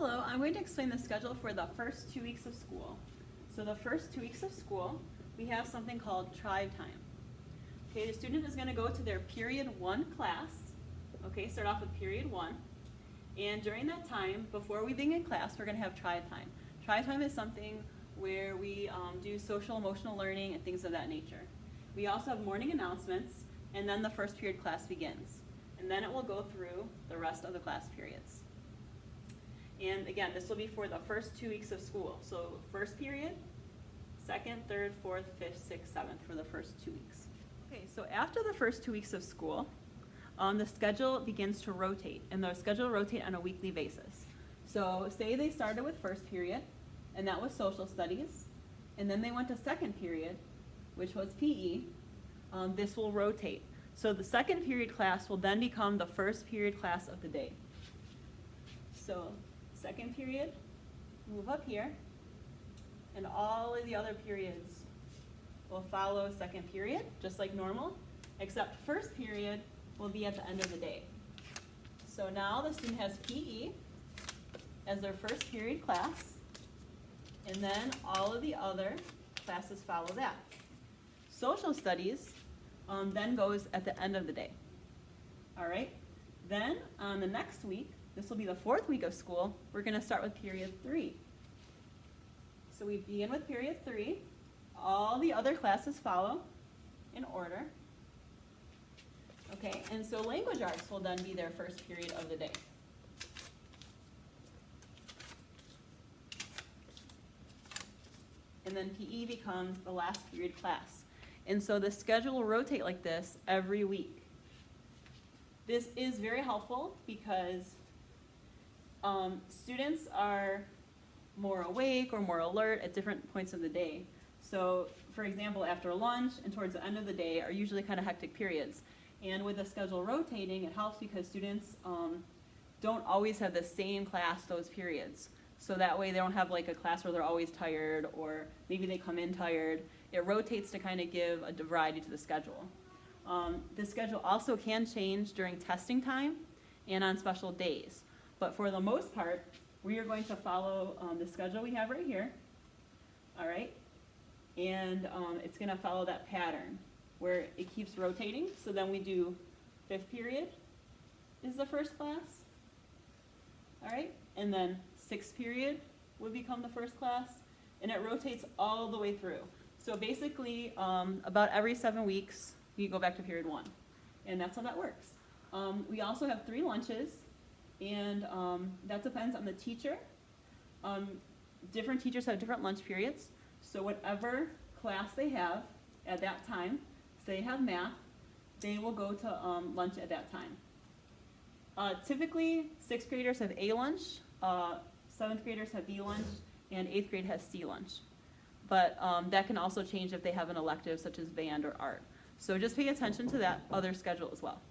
Hello, I'm going to explain the schedule for the first 2 weeks of school. So the first 2 weeks of school, we have something called tribe time. Okay, the student is going to go to their period 1 class. Okay, start off with period 1. And during that time, before we begin class, we're going to have tribe time. Tribe time is something where we do social emotional learning and things of that nature. We also have morning announcements, and then the first period class begins. And then it will go through the rest of the class periods. And again, this will be for the first 2 weeks of school. So first period, second, third, fourth, fifth, sixth, seventh for the first 2 weeks. Okay, so after the first 2 weeks of school, the schedule begins to rotate, and the schedule will rotate on a weekly basis. So say they started with first period, and that was social studies, and then they went to second period, which was PE. This will rotate. So the second period class will then become the first period class of the day. So second period, move up here, and all of the other periods will follow second period, just like normal, except first period will be at the end of the day. So now the student has PE as their first period class, and then all of the other classes follow that. Social studies then goes at the end of the day. All right, then on the next week, this will be the fourth week of school, we're going to start with period 3. So we begin with period 3. All the other classes follow in order. Okay, and so language arts will then be their first period of the day. And then PE becomes the last period class. And so the schedule will rotate like this every week. This is very helpful because students are more awake or more alert at different points of the day. So for example, after lunch and towards the end of the day are usually kind of hectic periods. And with the schedule rotating, it helps because students don't always have the same class those periods. So that way they don't have like a class where they're always tired, or maybe they come in tired. It rotates to kind of give a variety to the schedule. The schedule also can change during testing time and on special days. But for the most part, we are going to follow the schedule we have right here. All right? And it's going to follow that pattern where it keeps rotating. So then we do fifth period is the first class. All right? And then sixth period would become the first class. And it rotates all the way through. So basically, about every 7 weeks, we go back to period 1. And that's how that works. We also have 3 lunches. And that depends on the teacher. Different teachers have different lunch periods. So whatever class they have at that time, say they have math, they will go to lunch at that time. Typically, 6th graders have A lunch, 7th graders have B lunch, and 8th grade has C lunch. But that can also change if they have an elective such as band or art. So just pay attention to that other schedule as well.